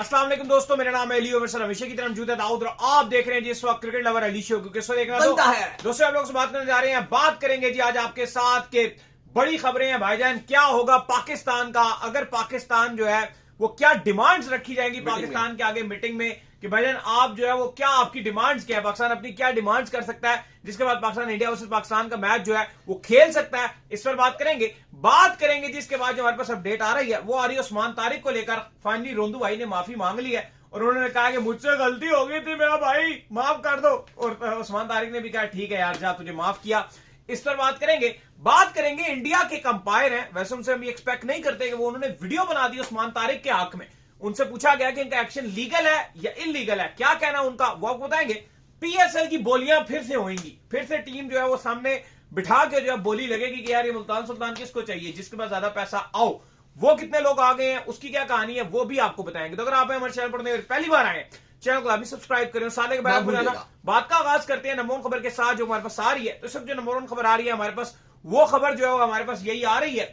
अस्सलाम वालेकुम दोस्तों, मेरा नाम है अली और मेरे साथ हमेशा की तरह मौजूद है दाऊद और आप देख रहे हैं जी इस वक्त क्रिकेट लवर अली शो। क्योंकि इसको देखना बनता है। दोस्तों आप लोगों से बात करने जा रहे हैं, बात करेंगे जी आज आपके साथ के बड़ी खबरें हैं भाईजान। क्या होगा पाकिस्तान का, अगर पाकिस्तान जो है वो क्या डिमांड्स रखी जाएंगी पाकिस्तान के आगे मीटिंग में कि भाईजान आप जो है वो क्या आपकी डिमांड्स क्या है, पाकिस्तान अपनी क्या डिमांड्स कर सकता है जिसके बाद पाकिस्तान इंडिया वर्सेस पाकिस्तान का मैच जो है वो खेल सकता है। इस पर बात करेंगे जिसके बाद जो हमारे पास अपडेट आ रही है वो आ रही है उस्मान तारिक को लेकर। फाइनली रोंदू भाई ने माफी मांग ली है और उन्होंने कहा कि मुझसे गलती हो गई थी मेरा भाई, माफ कर दो। और उस्मान तारिक ने भी कहा ठीक है यार जा, तुझे माफ किया। इस पर बात करेंगे इंडिया के कंपायर हैं, वैसे उनसे हम एक्सपेक्ट नहीं करते कि वो उन्होंने वीडियो बना दी उस्मान तारिक के हक में। उनसे पूछा गया कि इनका एक्शन लीगल है या इलीगल है, क्या कहना उनका वो आपको बताएंगे। पीएसएल की बोलियां फिर से होंगी, फिर से टीम जो है वो सामने बिठा के जो है बोली लगेगी कि यार ये मुल्तान सुल्तान किसको चाहिए, जिसके पास ज्यादा पैसा आओ। वो कितने लोग आ गए हैं, उसकी क्या कहानी है वो भी आपको बताएंगे। तो अगर आप हमारे चैनल पर पहली बार आए चैनल को अभी सब्सक्राइब करें, साले के बाद बुलाना। बात का आगाज करते हैं नंबर वन खबर के साथ जो हमारे पास आ रही है। तो सब जो नंबर वन खबर आ रही है हमारे पास, वो खबर जो है वो हमारे पास यही आ रही है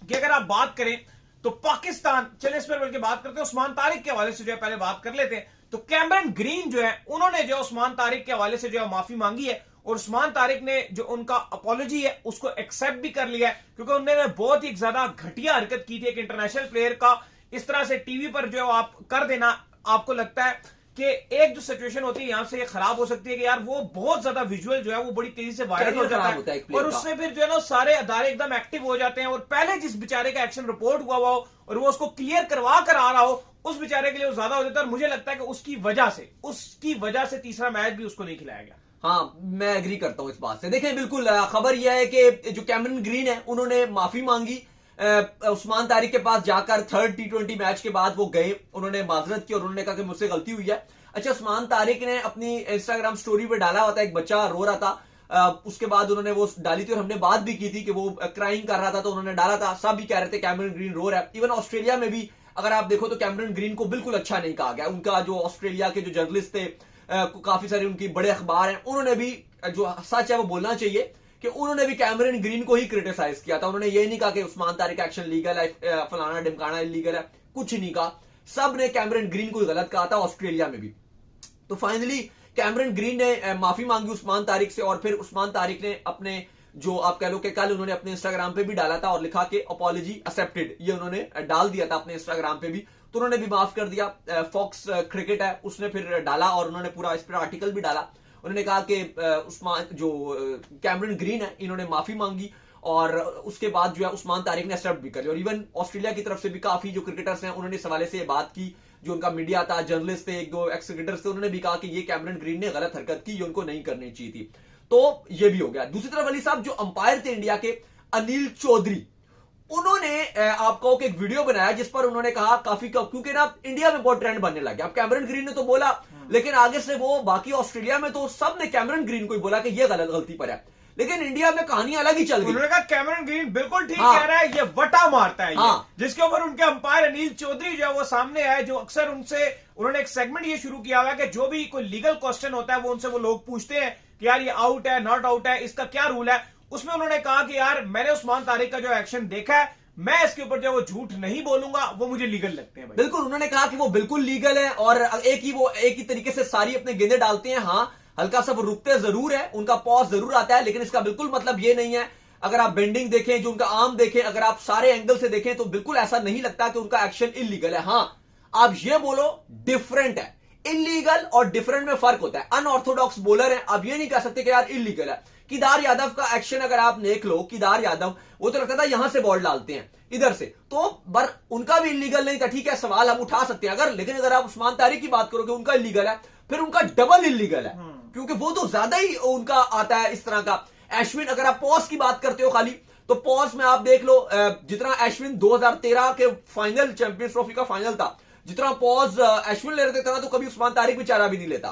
कि अगर आप बात करें तो पाकिस्तान, चलिए इस पर बल्कि बात करते हैं उस्मान तारिक के हवाले से जो है पहले बात कर लेते हैं। तो कैमरन ग्रीन जो है उन्होंने जो उस्मान तारिक के हवाले से जो है माफी मांगी है और उस्मान तारिक ने जो उनका अपॉलॉजी है उसको एक्सेप्ट भी कर लिया है, क्योंकि उन्होंने बहुत ही ज्यादा घटिया हरकत की थी एक इंटरनेशनल प्लेयर का इस तरह से टीवी पर जो आप कर देना। आपको लगता है कि एक जो सिचुएशन होती है यहां से ये खराब हो सकती है कि यार वो बहुत ज्यादा विजुअल जो है वो बड़ी तेजी से वायरल हो जाता है और उससे फिर जो है ना सारे अदारे एकदम एक्टिव हो जाते हैं और पहले जिस बेचारे का एक्शन रिपोर्ट हुआ हो और वो उसको क्लियर करवा कर आ रहा हो उस बेचारे के लिए वो ज्यादा हो जाता है। और मुझे लगता है कि उसकी वजह से तीसरा मैच भी उसको नहीं खिलाया गया। हाँ, मैं एग्री करता हूं इस बात से। देखें, बिल्कुल खबर यह है कि जो कैमरन ग्रीन है उन्होंने माफी मांगी उस्मान तारिक के पास जाकर। थर्ड T20 मैच के बाद वो गए, उन्होंने माजरत की और उन्होंने कहा कि मुझसे गलती हुई है। अच्छा, उस्मान तारिक ने अपनी इंस्टाग्राम स्टोरी पे डाला हुआ था, एक बच्चा रो रहा था, उसके बाद उन्होंने वो डाली थी और हमने बात भी की थी कि वो क्राइम कर रहा था, तो उन्होंने डाला था। सब भी कह रहे थे कैमरन ग्रीन रो रहा है। इवन ऑस्ट्रेलिया में भी अगर आप देखो तो कैमरन ग्रीन को बिल्कुल अच्छा नहीं कहा गया। उनका जो ऑस्ट्रेलिया के जो जर्नलिस्ट थे, काफी सारे उनकी बड़े अखबार हैं, उन्होंने भी जो सच है वो बोलना चाहिए कि उन्होंने भी कैमरन ग्रीन को ही क्रिटिसाइज किया था। उन्होंने ये नहीं कहा कि उस्मान तारिक एक्शन लीगल है, फलाना ढिमकाना इलीगल है, कुछ नहीं कहा। सब ने कैमरन ग्रीन को गलत कहा था ऑस्ट्रेलिया में भी। तो फाइनली कैमरन ग्रीन ने माफी मांगी उस्मान तारिक से और फिर उस्मान तारिक ने अपने जो आप कह लो कि कल उन्होंने अपने इंस्टाग्राम पे भी डाला था और लिखा कि अपॉलॉजी एक्सेप्टेड, ये उन्होंने डाल दिया था अपने इंस्टाग्राम पे भी, तो उन्होंने भी माफ कर दिया। फॉक्स क्रिकेट है उसने फिर डाला और उन्होंने पूरा इस पर आर्टिकल भी डाला। उन्होंने कहा कि उस्मान जो कैमरन ग्रीन है इन्होंने माफी मांगी और उसके बाद जो है उस्मान तारिक ने एक्सेप्ट भी कर लिया। और इवन ऑस्ट्रेलिया की तरफ से भी काफी जो क्रिकेटर्स हैं उन्होंने इस हवाले से बात की, जो उनका मीडिया था, जर्नलिस्ट थे, एक दो एक्स क्रिकेटर्स थे, उन्होंने भी कहा कि ये कैमरन ग्रीन ने गलत हरकत की, ये उनको नहीं करनी चाहिए थी। तो ये भी हो गया। दूसरी तरफ अली साहब जो अंपायर थे इंडिया के, अनिल चौधरी, उन्होंने आपको एक वीडियो बनाया जिस पर उन्होंने कहा काफी क्योंकि ना इंडिया में बहुत ट्रेंड बनने लग गया। अब कैमरन ग्रीन ने तो बोला, लेकिन आगे से वो बाकी ऑस्ट्रेलिया में तो सब ने कैमरन ग्रीन को ही बोला कि ये गलती पर है, लेकिन इंडिया में कहानी अलग ही चल गई। उन्होंने कहा कैमरन ग्रीन बिल्कुल ठीक कह रहा है, ये वटा मारता है। हाँ। जिसके ऊपर उनके अंपायर अनिल चौधरी जो है वो सामने आए, जो अक्सर उनसे उन्होंने एक सेगमेंट ये शुरू किया हुआ है कि जो भी कोई लीगल क्वेश्चन होता है वो उनसे वो लोग पूछते हैं कि यार ये आउट है, नॉट आउट है, इसका क्या रूल है। उसमें उन्होंने कहा कि यार मैंने उस्मान तारिक का जो एक्शन देखा है, मैं इसके ऊपर जो वो झूठ नहीं बोलूंगा, वो मुझे लीगल लगते हैं। बिल्कुल, उन्होंने कहा कि वो बिल्कुल लीगल है और एक ही तरीके से सारी अपने गेंदे डालते हैं। हाँ, हल्का सा वो रुकते जरूर है, उनका पॉज जरूर आता है, लेकिन इसका बिल्कुल मतलब ये नहीं है। अगर आप बेंडिंग देखें, जो उनका आर्म देखें, अगर आप सारे एंगल से देखें तो बिल्कुल ऐसा नहीं लगता कि उनका एक्शन इलीगल है। हाँ, आप ये बोलो डिफरेंट है। इलीगल और डिफरेंट में फर्क होता है। अनऑर्थोडॉक्स बॉलर है, आप ये नहीं कह सकते कि यार इलीगल है। केदार यादव का एक्शन अगर आप देख लो, केदार यादव वो तो लगता था यहां से बॉल डालते हैं इधर से, तो पर उनका भी इलीगल नहीं था। ठीक है, सवाल हम उठा सकते हैं अगर, लेकिन अगर आप उस्मान तारिक की बात करोगे उनका इलीगल है, फिर उनका डबल इलीगल है, क्योंकि वो तो ज्यादा ही उनका आता है इस तरह का। अश्विन, अगर आप पॉज की बात करते हो खाली, तो पॉज में आप देख लो जितना अश्विन 2013 के फाइनल चैंपियंस ट्रॉफी का फाइनल था, जितना पॉज अश्विन ले रहे थे तो कभी उस्मान तारिक बेचारा भी नहीं लेता।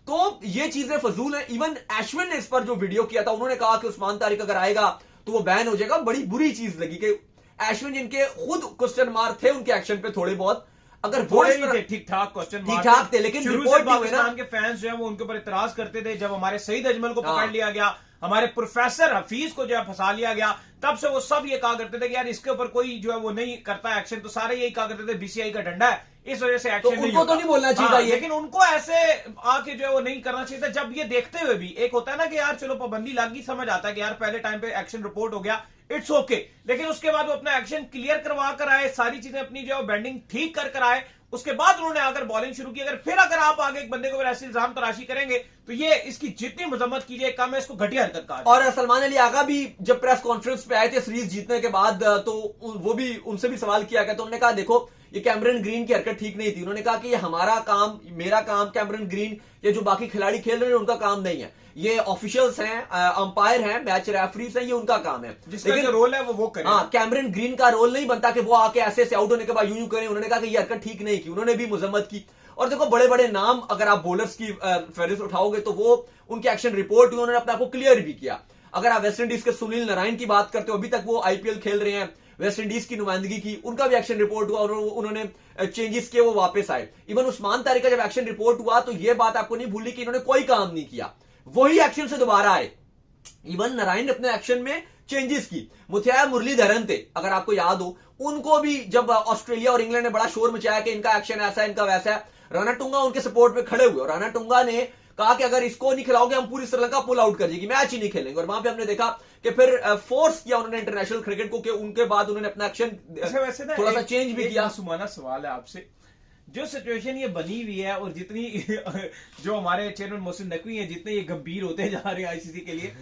तो ये चीजें फजूल है। इवन अश्विन ने इस पर जो वीडियो किया था, उन्होंने कहा कि उस्मान तारिक अगर आएगा तो वो बैन हो जाएगा। बड़ी बुरी चीज लगी कि अश्विन जिनके खुद क्वेश्चन मार्क थे उनके एक्शन पे थोड़े बहुत, अगर वो ठीक ठाक क्वेश्चन ठीक ठाक थे, लेकिन शुरू से पाकिस्तान के फैंस जो है वो उनके ऊपर इतराज करते थे। जब हमारे सईद अजमल को पकड़ लिया गया, हमारे प्रोफेसर हफीज को जो है फंसा लिया गया, तब से वो सब ये कहा करते थे कि यार इसके ऊपर कोई जो है वो नहीं करता एक्शन, तो सारे यही कहा करते थे बीसीआई का डंडा है, इस वजह से एक्शन नहीं उनको तो नहीं बोलना चाहिए, लेकिन उनको ऐसे आके जो है वो नहीं करना चाहिए था। जब ये देखते हुए भी एक होता है ना कि यार चलो पाबंदी लगी, समझ आता है कि यार पहले टाइम पे एक्शन रिपोर्ट हो गया, इट्स ओके, लेकिन उसके बाद वो अपना एक्शन क्लियर करवा कर आए, सारी चीजें अपनी जो है बैंडिंग ठीक कर आए, उसके बाद उन्होंने आकर बॉलिंग शुरू की। अगर आप आगे एक बंदे को ऐसे इल्जाम तराशी करेंगे तो ये इसकी जितनी मजम्मत कीजिए कम है, इसको घटिया हरकत कहा। और सलमान अली आगा भी जब प्रेस कॉन्फ्रेंस पे आए थे सीरीज जीतने के बाद, तो वो भी उनसे भी सवाल किया गया, तो उन्होंने कहा देखो ये कैमरन ग्रीन की हरकत ठीक नहीं थी। उन्होंने कहा कि ये हमारा काम, मेरा काम, कैमरन ग्रीन ये जो बाकी खिलाड़ी खेल रहे हैं उनका काम नहीं है, ये ऑफिशियल्स हैं, अंपायर हैं, मैच रेफरीज हैं, ये उनका काम है, जिसका जो रोल है वो करे। हाँ, कैमरन ग्रीन का रोल नहीं बनता कि वो आके ऐसे से आउट होने के बाद यूं करें। उन्होंने कहा कि ये हरकत ठीक नहीं की, उन्होंने भी मजम्मत की। और देखो बड़े बड़े नाम अगर आप बॉलर्स की फहरिस्त उठाओगे तो वो उनके एक्शन रिपोर्ट हुई, उन्होंने अपने आप को क्लियर भी किया। अगर आप वेस्ट इंडीज के सुनील नारायण की बात करते हो, अभी तक वो आईपीएल खेल रहे हैं, वेस्ट इंडीज की नुमाइंदगी की, उनका भी एक्शन रिपोर्ट हुआ और उन्होंने चेंजेस किए, वो वापस आए। इवन उस्मान तारिक का जब एक्शन रिपोर्ट हुआ तो ये बात आपको नहीं भूली कि इन्होंने कोई काम नहीं किया, वही एक्शन से दोबारा आए। इवन नारायण ने अपने एक्शन में चेंजेस की। मुथिया मुरलीधरन थे, अगर आपको याद हो, उनको भी जब ऑस्ट्रेलिया और इंग्लैंड ने बड़ा शोर मचाया कि इनका एक्शन ऐसा है, इनका वैसा है, राणा टुंगा उनके सपोर्ट में खड़े हुए और राणा टुंगा ने कहा कि अगर इसको नहीं खिलाओगे हम पूरी श्रीलंका पुल आउट कर देगी, मैच ही नहीं खेलेंगे। और वहां पे हमने देखा कि फिर फोर्स किया उन्होंने इंटरनेशनल क्रिकेट को, कि उनके बाद उन्होंने अपना एक्शन थोड़ा सा चेंज भी किया। सुमाना सवाल है आपसे, जो सिचुएशन ये बनी हुई है और जितनी जो हमारे चेयरमैन मोहसिन नकवी हैं जितने ये गंभीर होते जा रहे हैं आईसीसी के लिए,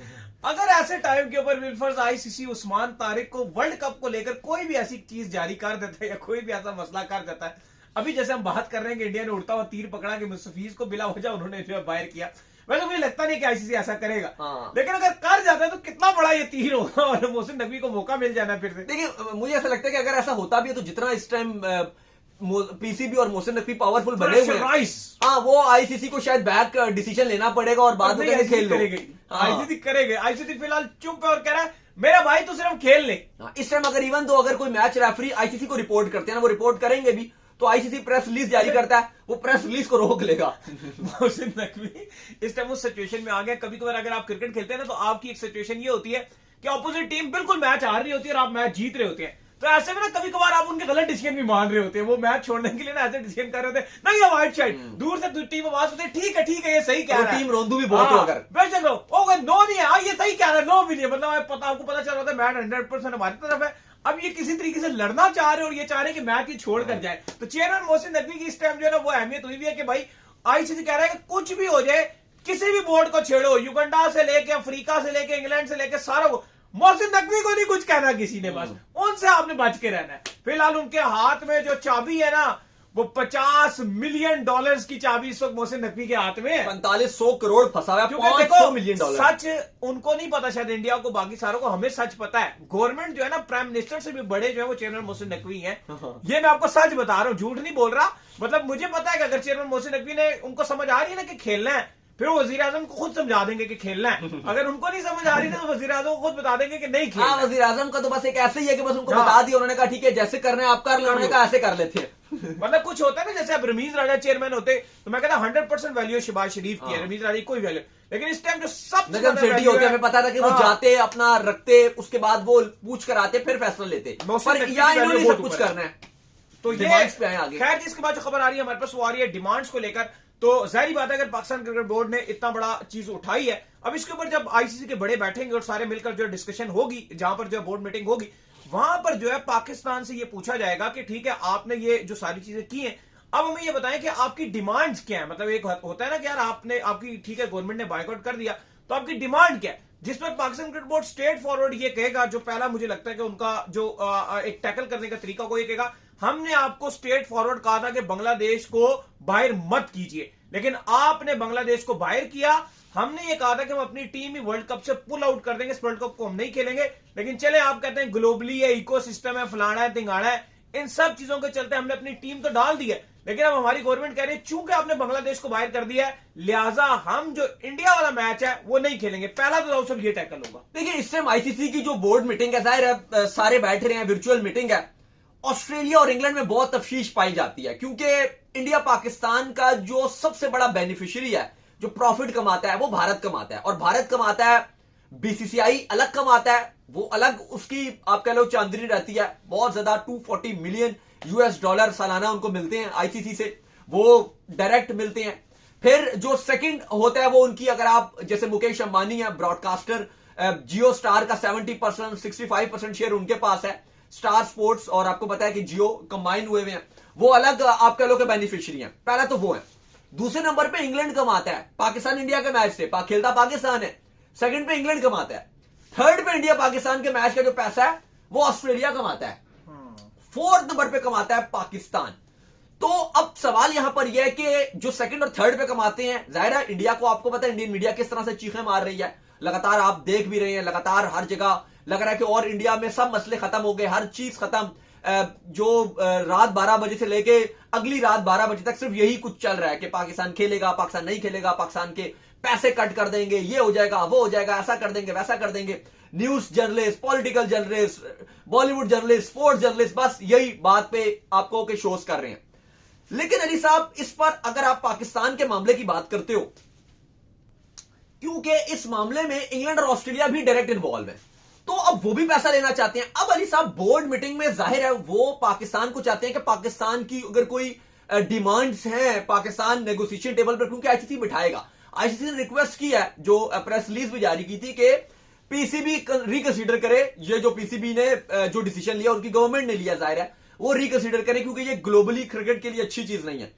अगर ऐसे टाइम के ऊपर विल्फर्स आईसीसी उस्मान तारिक को वर्ल्ड कप को लेकर कोई भी ऐसी चीज जारी कर देता है या कोई भी ऐसा मसला कर देता है, अभी जैसे हम बात कर रहे हैं कि इंडिया ने उड़ता हुआ तीर पकड़ा कि मुस्तफीज को बिला वजह उन्होंने जो है बाहर किया, वैसे मुझे लगता नहीं कि आईसीसी ऐसा करेगा। लेकिन अगर कर जाता है तो कितना बड़ा ये तीर होगा और मोहसिन नकवी को मौका मिल जाना फिर से। देखिए मुझे ऐसा लगता है कि अगर ऐसा होता भी है तो जितना इस टाइम पीसीबी और मोहसिन नकवी पावरफुल बने हुए हैं, हाँ, वो आईसीसी को शायद बैक डिसीजन लेना पड़ेगा और बाद में खेल करेगी। आईसीसी करेंगे, आईसीसी फिलहाल चुप है और कह रहा है मेरा भाई तो सिर्फ खेल ले। इस टाइम अगर इवन तो अगर कोई मैच रेफरी आईसीसी को रिपोर्ट करते हैं ना, वो रिपोर्ट करेंगे भी, तो आईसीसी प्रेस रिलीज जारी करता है, वो प्रेस रिलीज को रोक लेगा। मोहसिन नकवी इस टाइम उस सिचुएशन में आ गया। कभी कभार अगर आप क्रिकेट खेलते हैं ना तो आपकी एक सिचुएशन ये होती है कि ऑपोजिट टीम बिल्कुल मैच हार रही होती है और आप मैच जीत रहे होते हैं, तो ऐसे में ना कभी कभार आप उनके गलत डिसीजन भी मान रहे होते हैं। वो मैच छोड़ने के लिए ना ऐसे डिसीजन कर रहे होते हैं, नहीं वाइट साइड, दूर से टीम आवाज होती है ठीक है ये सही कह रहा है, टीम रोंदू भी बहुत हो, अगर बेशक नो नहीं है, ये सही कह रहा है, नो भी नहीं है, मतलब आपको पता चल रहा था मैच 100% हमारी तरफ है। अब ये किसी तरीके से लड़ना चाह रहे और ये चाह रहे कि मैच ही छोड़ कर जाए, तो चेयरमैन मोहसिन नकवी की इस टाइम जो है ना वो अहमियत हुई है कि भाई आईसीसी कह रहा है कि कुछ भी हो जाए, किसी भी बोर्ड को छेड़ो, युगांडा से लेके अफ्रीका से लेके इंग्लैंड से लेके सारा को, मोहसिन नकवी को नहीं कुछ कहना किसी ने, बस उनसे आपने बच के रहना है। फिलहाल उनके हाथ में जो चाबी है ना वो $50 मिलियन की चाबी इस वक्त मोहसिन नकवी के हाथ में है। 4500 करोड़ फंसा हुआ, $500 मिलियन। सच उनको नहीं पता, शायद इंडिया को, बाकी सारों को, हमें सच पता है। गवर्नमेंट जो है ना, प्राइम मिनिस्टर से भी बड़े जो है वो चेयरमैन मोहसिन नकवी हैं। ये मैं आपको सच बता रहा हूँ, झूठ नहीं बोल रहा। मतलब मुझे पता है कि अगर चेयरमैन मोहसिन नकवी ने, उनको समझ आ रही है ना कि खेलना है, फिर वो वजीर आजम को खुद समझा देंगे कि खेलना है। अगर उनको नहीं समझ आ रही ना तो वजीर आजम को खुद बता देंगे कि नहीं खेलना। हाँ, वजीर आजम का तो बस एक ऐसे ही है कि बस उनको बता दिया, उन्होंने कहा ठीक है जैसे करना है आप कर लो, उन्होंने कहा ऐसे कर लेते हैं। मतलब कुछ होता है ना, जैसे अब रमीज राजा चेयरमैन होते तो मैं कहता 100% वैल्यू शहबाज शरीफ की है, रमीज राजा की कोई वैल्यू, लेकिन इस टाइम जो सबसे ज्यादा वैल्यू है, हमें पता था कि वो जाते अपना रखते, उसके बाद वो पूछ कर आते, फिर फैसला लेते, पर यहाँ इन्होंने सब कुछ करना है। तो डिमांड्स पे आए आगे। खैर जिसके बाद जो खबर आ रही है हमारे पास वो आ रही है डिमांड्स को लेकर। तो जाहिर बात है अगर पाकिस्तान क्रिकेट बोर्ड ने इतना बड़ा चीज उठाई है, अब इसके ऊपर जब आईसीसी के बड़े बैठेंगे और सारे मिलकर जो डिस्कशन होगी, जहां पर जो बोर्ड मीटिंग होगी, वहां पर जो है पाकिस्तान से ये पूछा जाएगा कि ठीक है आपने ये जो सारी चीजें की हैं, अब हमें ये बताएं कि आपकी डिमांड्स क्या है। मतलब एक होता है ना कि यार आपने, आपकी ठीक है गवर्नमेंट ने बायकॉट कर दिया, तो आपकी डिमांड क्या है, जिस पर Pakistan cricket board straight forward ये कहेगा। जो पहला मुझे लगता है कि उनका जो एक टैकल करने का तरीका को ये कहेगा, हमने आपको स्ट्रेट फॉरवर्ड कहा था कि बांग्लादेश को बाहर मत कीजिए, लेकिन आपने बांग्लादेश को बाहर किया। हमने ये कहा था कि हम अपनी टीम ही वर्ल्ड कप से पुल आउट कर देंगे, इस वर्ल्ड कप को हम नहीं खेलेंगे, लेकिन चले आप कहते हैं ग्लोबली है, इकोसिस्टम है, फलाना है, तिंगाड़ा है, इन सब चीजों के चलते हमने अपनी टीम तो डाल दी है, लेकिन अब हमारी गवर्नमेंट कह रही है चूंकि आपने बांग्लादेश को बाहर कर दिया है, लिहाजा हम जो इंडिया वाला मैच है वो नहीं खेलेंगे। पहला तो सब ये टैकल होगा। देखिए इस टाइम आईसीसी की जो बोर्ड मीटिंग है, जाहिर है सारे बैठ रहे हैं, वर्चुअल मीटिंग है, ऑस्ट्रेलिया और इंग्लैंड में बहुत तफशीश पाई जाती है, क्योंकि इंडिया पाकिस्तान का जो सबसे बड़ा बेनिफिशियरी है, जो प्रॉफिट कमाता है, वो भारत कमाता है। और भारत कमाता है, बीसीसीआई अलग कमाता है, वो अलग उसकी आप कह लो चांदनी रहती है। बहुत ज्यादा 240 मिलियन यूएस डॉलर सालाना उनको मिलते हैं आईसीसी से, वो डायरेक्ट मिलते हैं। फिर जो सेकंड होता है वो उनकी, अगर आप जैसे मुकेश अंबानी है ब्रॉडकास्टर, जियो स्टार का 70% 65% शेयर उनके पास है, स्टार स्पोर्ट्स और आपको पता है कि जियो कंबाइन हुए हैं, वो अलग आप कह लो कि बेनिफिशियरी हैं। पहला तो वो है। दूसरे नंबर पे इंग्लैंड कमाता है पाकिस्तान इंडिया के मैच से, खेलता पाकिस्तान है। सेकंड पे इंग्लैंड कमाता है। थर्ड पे इंडिया पाकिस्तान के मैच का जो पैसा है वो ऑस्ट्रेलिया कमाता है। फोर्थ नंबर पे कमाता है पाकिस्तान। तो अब सवाल यहां पर यह है कि जो सेकंड और थर्ड पे कमाते हैं, जाहिर है इंडिया को, आपको पता है इंडियन मीडिया किस तरह से चीखें मार रही है, लगातार आप देख भी रहे हैं, लगातार हर जगह लग रहा है कि और इंडिया में सब मसले खत्म हो गए, हर चीज खत्म। जो रात 12 बजे से लेके अगली रात 12 बजे तक सिर्फ यही कुछ चल रहा है कि पाकिस्तान खेलेगा, पाकिस्तान नहीं खेलेगा, पाकिस्तान के पैसे कट कर देंगे, ये हो जाएगा, वो हो जाएगा, ऐसा कर देंगे, वैसा कर देंगे। News journalist, political journalist, Bollywood journalist, sports journalist, बस यही बात पे आपको के शोज कर रहे हैं। लेकिन अली साहब, इस पर अगर आप पाकिस्तान के मामले की बात करते हो, क्योंकि इस मामले में इंग्लैंड और ऑस्ट्रेलिया भी डायरेक्ट इन्वॉल्व है, तो अब वो भी पैसा लेना चाहते हैं। अब अली साहब, बोर्ड मीटिंग में जाहिर है वो पाकिस्तान को चाहते हैं कि पाकिस्तान की अगर कोई डिमांड्स हैं, पाकिस्तान नेगोशिएशन टेबल पर, क्योंकि आईसीसी बिठाएगा। आईसीसी ने रिक्वेस्ट की है, जो प्रेस रिलीज भी जारी की थी, कि पीसीबी रिकंसीडर करे। ये जो पीसीबी ने जो डिसीजन लिया, उनकी गवर्नमेंट ने लिया, जाहिर है वो रिकंसीडर करे, क्योंकि ये ग्लोबली क्रिकेट के लिए अच्छी चीज नहीं है।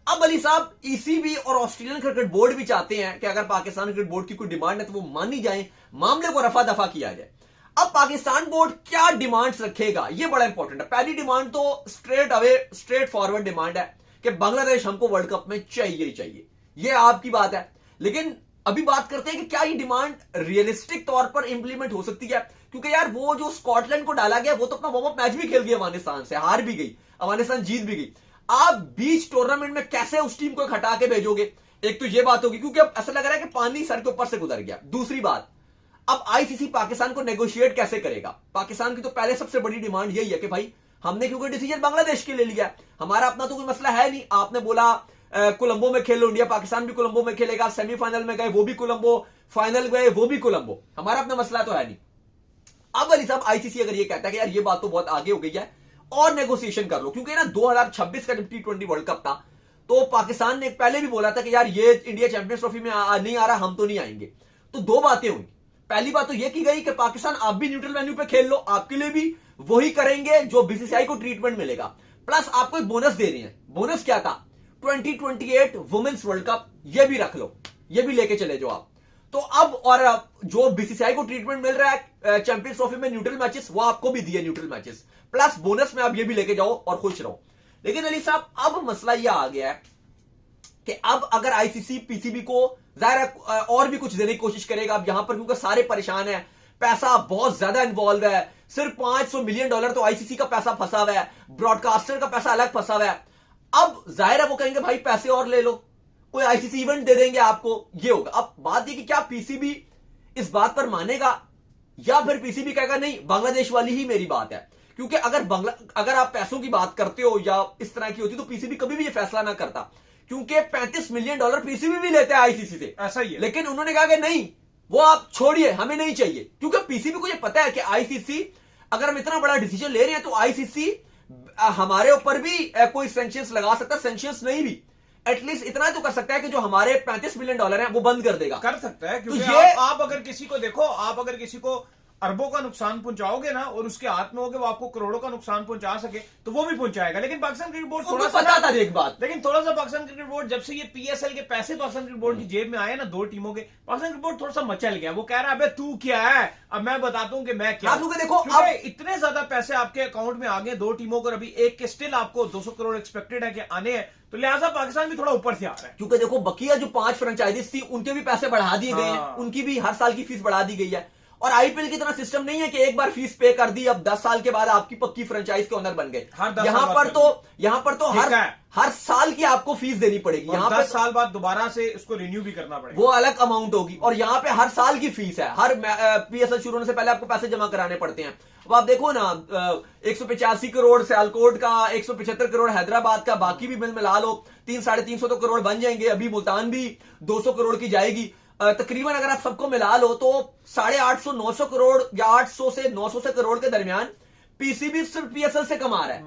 अब अली साहब, ईसीबी और ऑस्ट्रेलियन क्रिकेट बोर्ड भी चाहते हैं कि अगर पाकिस्तान क्रिकेट बोर्ड की कोई डिमांड है तो वो मानी जाए, मामले को रफा दफा किया जाए। अब पाकिस्तान बोर्ड क्या डिमांड्स रखेगा, ये बड़ा इंपॉर्टेंट है। पहली डिमांड तो स्ट्रेट फॉरवर्ड डिमांड है कि बांग्लादेश हमको वर्ल्ड कप में चाहिए ही चाहिए, ये आपकी बात है। लेकिन अभी बात करते हैं कि क्या ये डिमांड रियलिस्टिक तौर पर इंप्लीमेंट हो सकती है, क्योंकि यार वो जो स्कॉटलैंड को डाला गया, वो तो अपना वार्म अप मैच भी खेल गई अफगानिस्तान से, हार भी गई, अफगानिस्तान जीत भी गई। आप बीच टूर्नामेंट में कैसे उस टीम को हटा के भेजोगे? एक तो ये बात होगी, क्योंकि अब ऐसा लग रहा है कि पानी सर के ऊपर से गुजर गया। दूसरी बात, अब आईसीसी पाकिस्तान को नेगोशिएट कैसे करेगा? पाकिस्तान की तो पहले सबसे बड़ी डिमांड यही है कि भाई हमने क्योंकि डिसीजन बांग्लादेश के ले लिया, हमारा अपना तो कोई मसला है नहीं। आपने बोला कोलंबो में खेलो, इंडिया पाकिस्तान भी कोलंबो में खेलेगा, सेमीफाइनल में गए वो भी कोलंबो, फाइनल गए वो भी कोलंबो, हमारा अपना मसला तो है नहीं। अब अली साहब, आईसीसी अगर ये कहता है कि यार ये बात तो बहुत आगे हो गई है और नेगोशिएशन कर लो, क्योंकि ना 2026 का जब T20 वर्ल्ड कप था तो पाकिस्तान ने पहले भी बोला था कि यार ये इंडिया चैंपियंस ट्रॉफी में नहीं आ रहा, हम तो नहीं आएंगे। तो दो बातें हुई। पहली बात तो ये की गई कि पाकिस्तान आप भी न्यूट्रल वेन्यू पे खेल लो, आपके लिए भी वही करेंगे जो बीसीसीआई को ट्रीटमेंट मिलेगा, प्लस आपको एक बोनस दे रही है। बोनस क्या था? 2028 वुमेन्स वर्ल्ड कप, ये भी रख लो, ये भी लेके चले जाओ आप। तो अब और जो बीसीसीआई को ट्रीटमेंट मिल रहा है चैंपियंस ट्रॉफी में न्यूट्रल मैचेस, वो आपको भी दिए न्यूट्रल मैचेस, प्लस बोनस में आप ये भी लेके जाओ और खुश रहो। लेकिन अली साहब, अब मसला यह आ गया है कि अब अगर आईसीसी पीसीबी को जाहिर है और भी कुछ देने की कोशिश करेगा अब यहां पर, क्योंकि सारे परेशान है, पैसा बहुत ज्यादा इन्वॉल्व है। सिर्फ $500 मिलियन तो आईसीसी का पैसा फंसा हुआ है, ब्रॉडकास्टर का पैसा अलग फंसा हुआ है। अब जाहिर है वो कहेंगे भाई पैसे और ले लो, कोई आईसीसी इवेंट दे देंगे आपको, ये होगा। अब बात ये कि क्या पीसीबी इस बात पर मानेगा या फिर पीसीबी कहेगा नहीं, बांग्लादेश वाली ही मेरी बात है। क्योंकि अगर आप पैसों की बात करते हो या इस तरह की होती तो पीसीबी कभी भी ये फैसला ना करता, क्योंकि $35 मिलियन पीसीबी भी लेते हैं आईसीसी से, ऐसा ही है। लेकिन उन्होंने कहा कि नहीं, वो आप छोड़िए, हमें नहीं चाहिए, क्योंकि पीसीबी को ये पता है कि आईसीसी अगर हम इतना बड़ा डिसीजन ले रहे हैं तो आईसीसी हमारे ऊपर भी कोई सैंक्शंस लगा सकता है, सैंक्शंस नहीं भी एटलीस्ट इतना तो कर सकता है कि जो हमारे $35 मिलियन हैं वो बंद कर देगा, कर सकता है। क्योंकि तो ये आप अगर किसी को देखो, आप अगर किसी को अरबों का नुकसान पहुंचाओगे ना और उसके हाथ में होगे वो आपको करोड़ों का नुकसान पहुंचा सके तो वो भी पहुंचाएगा। लेकिन पाकिस्तान क्रिकेट बोर्ड थोड़ा सा पता था एक बात, लेकिन थोड़ा सा पाकिस्तान क्रिकेट बोर्ड जब से ये पीएसएल के पैसे पाकिस्तान क्रिकेट बोर्ड की जेब में आए ना, दो टीमों के, पाकिस्तान क्रिकेट बोर्ड थोड़ा सा मचल गया। वो कह रहा है अबे तू क्या है, अब मैं बताता हूं कि मैं क्या हूं। देखो अब इतने ज्यादा पैसे आपके अकाउंट में आ गए दो टीमों को, अभी एक के स्टिल आपको 200 करोड़ एक्सपेक्टेड है कि आने हैं, तो लिहाजा पाकिस्तान भी थोड़ा ऊपर से आ रहा है। क्योंकि देखो बकिया जो 5 फ्रेंचाइजीज थी उनके भी पैसे बढ़ा दिए गए हैं, उनकी भी हर साल की फीस बढ़ा दी गई है। और आईपीएल की तरह सिस्टम नहीं है कि एक बार फीस पे कर दी, अब 10 साल के बाद आपकी पक्की फ्रेंचाइज के ओनर बन गए। यहां पर तो हर साल की आपको फीस देनी पड़ेगी। यहाँ 10 साल बाद दोबारा से उसको रिन्यू भी करना पड़ेगा, वो अलग अमाउंट होगी। और यहाँ पे हर साल की फीस है, हर पीएसएल शुरू होने से पहले आपको पैसे जमा कराने पड़ते हैं। अब आप देखो ना, 185 करोड़ सियालकोट का, 175 करोड़ हैदराबाद का, बाकी भी बिल मिला लो 300-350 तो करोड़ बन जाएंगे। अभी मुल्तान भी 200 करोड़ की जाएगी तकरीबन। अगर आप सबको मिला लो तो 850-900 करोड़ या 800 से 900 से करोड़ के दरमियान पीसीबी सिर्फ पीएसएल से कमा रहा है।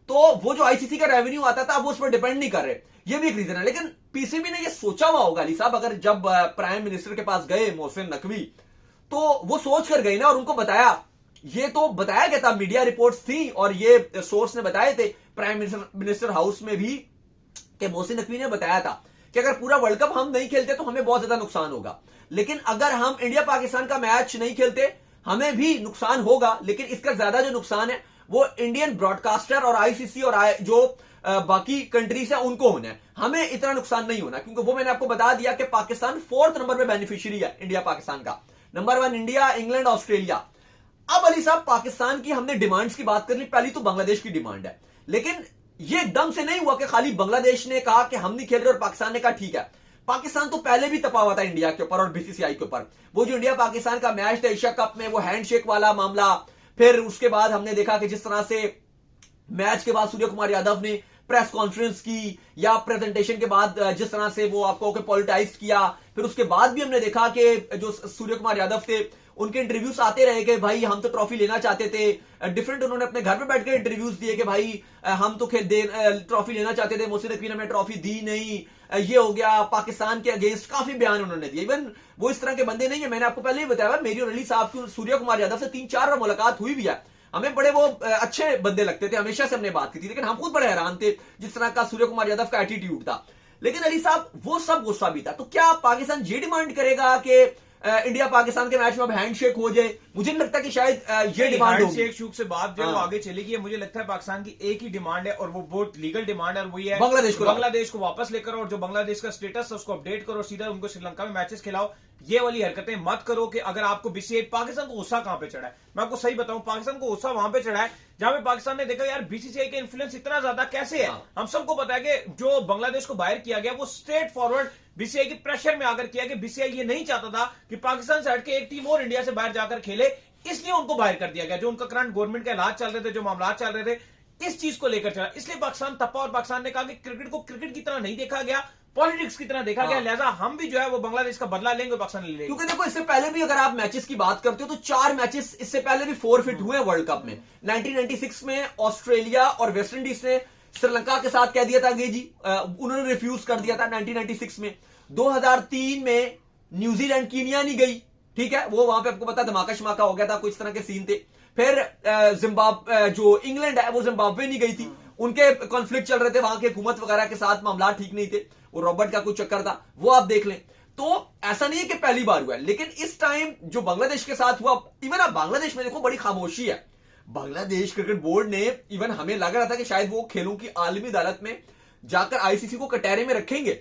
तो वो जो आईसीसी का रेवेन्यू आता था वो उस पर डिपेंड नहीं कर रहे, ये भी एक रीजन है। लेकिन पीसीबी ने ये सोचा हुआ होगा अली साहब, अगर जब प्राइम मिनिस्टर के पास गए मोहसिन नकवी, तो वो सोच कर गए ना, और उनको बताया, ये तो बताया गया था, मीडिया रिपोर्ट्स थी और ये सोर्स ने बताए थे प्राइम मिनिस्टर हाउस में भी, कि मोहसिन नकवी ने बताया था कि अगर पूरा वर्ल्ड कप हम नहीं खेलते तो हमें बहुत ज्यादा नुकसान होगा, लेकिन अगर हम इंडिया पाकिस्तान का मैच नहीं खेलते हमें भी नुकसान होगा, लेकिन इसका ज्यादा जो नुकसान है वो इंडियन ब्रॉडकास्टर और आईसीसी और जो बाकी कंट्रीज है उनको होना है, हमें इतना नुकसान नहीं होना। क्योंकि वो मैंने आपको बता दिया कि पाकिस्तान 4th नंबर पे बेनिफिशियरी है इंडिया पाकिस्तान का, नंबर 1 इंडिया, इंग्लैंड, ऑस्ट्रेलिया। अब अली साहब पाकिस्तान की हमने डिमांड्स की बात कर ली, पहली तो बांग्लादेश की डिमांड है, लेकिन ये एकदम से नहीं हुआ कि खाली बांग्लादेश ने कहा कि हम नहीं खेल रहे और पाकिस्तान ने कहा ठीक है। पाकिस्तान तो पहले भी तपा हुआ था इंडिया के ऊपर और बीसीसीआई के ऊपर। वो जो इंडिया पाकिस्तान का मैच था एशिया कप में, वो हैंडशेक वाला मामला, फिर उसके बाद हमने देखा कि जिस तरह से मैच के बाद सूर्य कुमार यादव ने प्रेस कॉन्फ्रेंस की, या प्रेजेंटेशन के बाद जिस तरह से वो आपको पॉलिटाइज किया, फिर उसके बाद भी हमने देखा कि जो सूर्य कुमार यादव थे उनके इंटरव्यूज आते रहे कि भाई हम तो ट्रॉफी लेना चाहते थे। डिफरेंट उन्होंने अपने घर पे बैठ के इंटरव्यूज दिए कि भाई हम तो ट्रॉफी लेना चाहते थे, मोहसिन नकवी ने हमें ट्रॉफी दी नहीं, ये हो गया। पाकिस्तान के अगेंस्ट काफी बयान उन्होंने दिए। इवन वो इस तरह के बंदे नहीं है, मैंने आपको पहले ही बताया, मेरी और अली साहब की सूर्य कुमार यादव से 3-4 बार मुलाकात हुई भी है। हमें बड़े वो अच्छे बंदे लगते थे, हमेशा से हमने बात की थी, लेकिन हम खुद बड़े हैरान थे जिस तरह का सूर्य कुमार यादव का एटीट्यूड था। लेकिन अली साहब वो सब गुस्सा भी था। तो क्या पाकिस्तान ये डिमांड करेगा कि इंडिया पाकिस्तान के मैच में अब हैंडशेक हो जाए? मुझे नहीं लगता कि शायद ये डिमांड होगी। हैंडशेक शुक से बात जो वो आगे चलेगी। मुझे लगता है पाकिस्तान की एक ही डिमांड है और वो बहुत लीगल डिमांड है, और वही है बांग्लादेश को वापस लेकर, और जो बांग्लादेश का स्टेटस है उसको अपडेट करो, सीधा उनको श्रीलंका में मैचेस खिलाओ। ये वाली हरकतें मत करो कि अगर आपको बीसीसीआई, पाकिस्तान को गुस्सा कहां पे चढ़ा है, मैं आपको सही बताऊं, पाकिस्तान को गुस्सा वहां पे चढ़ा है जहां पे पाकिस्तान ने देखा यार बीसीसीआई का इन्फ्लुएंस इतना ज्यादा कैसे है। हम सबको पता है कि जो बांग्लादेश को बाहर किया गया वो स्ट्रेट फॉरवर्ड बीसीसीआई के प्रेशर में आकर किया, कि बीसीसीआई ये नहीं चाहता था कि पाकिस्तान से हटके एक टीम और इंडिया से बाहर जाकर खेले, इसलिए उनको बाहर कर दिया गया। जो उनका करंट गवर्नमेंट के हालात चल रहे थे, जो मामला चल रहे थे, इस चीज को लेकर चला, इसलिए पाकिस्तान तपा और पाकिस्तान ने कहा कि क्रिकेट को क्रिकेट की तरह नहीं देखा गया, पॉलिटिक्स की तरह देखा गया, लिहाजा हम भी जो है वो बांग्लादेश का बदला लेंगे, पाकिस्तान ले लेंगे। क्योंकि देखो इससे पहले भी अगर आप मैचेस की बात करते हो तो 4 मैचेस इससे पहले भी फोरफिट हुए वर्ल्ड कप में। 1996 में ऑस्ट्रेलिया और वेस्ट इंडीज ने श्रीलंका के साथ कह दिया था अंग्रेजी, उन्होंने रिफ्यूज कर दिया था 1996 में। 2003 में न्यूजीलैंड कीनिया नहीं गई, ठीक है, वो वहां पे आपको पता धमाका शमाका हो गया था, कुछ तरह के सीन थे। फिर जो इंग्लैंड है वो जिम्बाब्वे नहीं गई थी, उनके कॉन्फ्लिक्ट चल रहे थे वहां के हुकूमत वगैरह के साथ, मामला ठीक नहीं थे, वो रॉबर्ट का कुछ चक्कर था, वो आप देख लें। तो ऐसा नहीं है कि पहली बार हुआ है, लेकिन इस टाइम जो बांग्लादेश के साथ हुआ, इवन आप बांग्लादेश में देखो बड़ी खामोशी है। बांग्लादेश क्रिकेट बोर्ड ने, इवन हमें लग रहा था कि शायद वो खेलों की आलमी अदालत में जाकर आईसीसी को कटहरे में रखेंगे,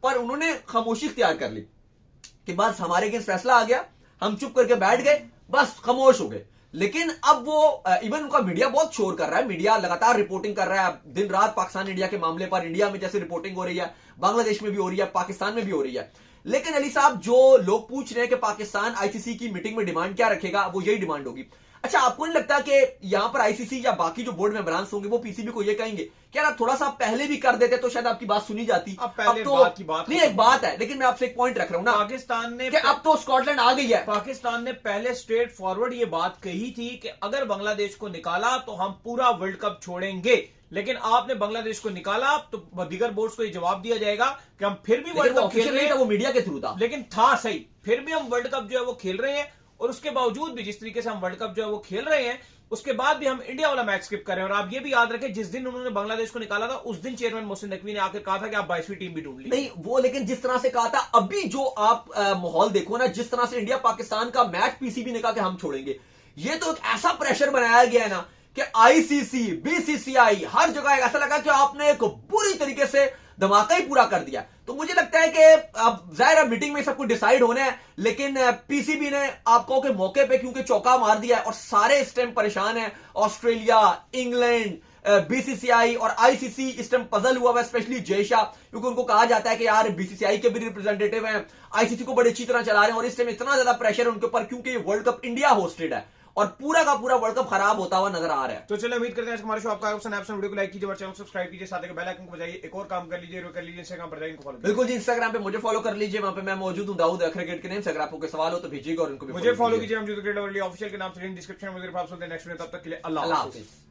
पर उन्होंने खामोशी इख्तियार कर ली कि बस हमारे अगेंस्ट फैसला आ गया, हम चुप करके बैठ गए, बस खामोश हो गए। लेकिन अब वो इवन उनका मीडिया बहुत शोर कर रहा है, मीडिया लगातार रिपोर्टिंग कर रहा है दिन रात पाकिस्तान इंडिया के मामले पर। इंडिया में जैसे रिपोर्टिंग हो रही है, बांग्लादेश में भी हो रही है, पाकिस्तान में भी हो रही है। लेकिन अली साहब जो लोग पूछ रहे हैं कि पाकिस्तान आईसीसी की मीटिंग में डिमांड क्या रखेगा, वो यही डिमांड होगी। अच्छा, आपको नहीं लगता कि यहां पर आईसीसी या बाकी जो बोर्ड मेंबरान्स होंगे वो पीसीबी को ये कहेंगे कि आप थोड़ा सा पहले भी कर देते तो शायद आपकी बात सुनी जाती? अब पहले तो बात की बात नहीं, एक बात है, लेकिन मैं आपसे एक पॉइंट रख रहा हूं ना, पाकिस्तान ने अब तो स्कॉटलैंड आ गई है। पाकिस्तान ने पहले स्ट्रेट फॉरवर्ड ये बात कही थी कि अगर बांग्लादेश को निकाला तो हम पूरा वर्ल्ड कप छोड़ेंगे, लेकिन आपने बांग्लादेश को निकाला तो दीगर बोर्ड्स को ये जवाब दिया जाएगा कि हम फिर भी वर्ल्ड कप खेल रहे हैं। वो मीडिया के थ्रू था, लेकिन था सही, फिर भी हम वर्ल्ड कप जो है वो खेल रहे हैं, और उसके बावजूद भी जिस तरीके से हम वर्ल्ड कप जो है वो खेल रहे हैं, उसके बाद भी हम इंडिया वाला मैच स्किप कर रहे हैं। और आप ये भी याद रखें, जिस दिन उन्होंने बांग्लादेश को निकाला था उस दिन चेयरमैन मोहसिन नकवी ने आकर कहा था कि आप 22वीं टीम भी ढूंढ ली। नहीं वो, लेकिन जिस तरह से कहा था, अभी जो आप माहौल देखो ना, जिस तरह से इंडिया पाकिस्तान का मैच पीसीबी ने कहा कि हम छोड़ेंगे, ये तो एक ऐसा प्रेशर बनाया गया है ना कि आईसीसी, बीसीसीआई, हर जगह ऐसा लगा कि आपने एक बुरी तरीके से धमाका ही पूरा कर दिया। तो मुझे लगता है कि अब जाहिर मीटिंग में सब कुछ डिसाइड होना है, लेकिन पीसीबी ने आप कहो कि मौके पे क्योंकि चौका मार दिया है और सारे इस टाइम परेशान है, ऑस्ट्रेलिया, इंग्लैंड, बीसीसीआई और आईसीसी इस टाइम पजल हुआ है, स्पेशली जय शाह, क्योंकि उनको कहा जाता है कि यार बीसीसीआई के भी रिप्रेजेंटेटिव हैं, आईसीसी को बड़ी अच्छी तरह चला रहे हैं और इस टाइम इतना ज्यादा प्रेशर है उनके ऊपर क्योंकि वर्ल्ड कप इंडिया होस्टेड है और पूरा का पूरा वर्ल्ड कप खराब होता हुआ नजर आ रहा है। तो चलिए उम्मीद करते हैं हमारे शो आपका वीडियो को लाइक कीजिए और चैनल को सब्सक्राइब कीजिए, साथ ही बेल आइकन को बजाइए, एक और काम कर लीजिए इंस्टाग्राम पर जाइए, इनको फॉलो बिल्कुल जी, इंस्टाग्राम पे मुझे फॉलो कर लीजिए, वहां पे मैं मौजूद हूं दाऊद क्रिकेट के नेम से। अगर आपको कोई सवाल हो तो भेजिएगा और उनको भी मुझे फॉलो कीजिए, हम जो क्रिकेट ऑफिशियल के नाम से डिस्क्रिप्शन में नेक्स्ट वीडियो, तब तक के लिए अल्लाह हाफिज़।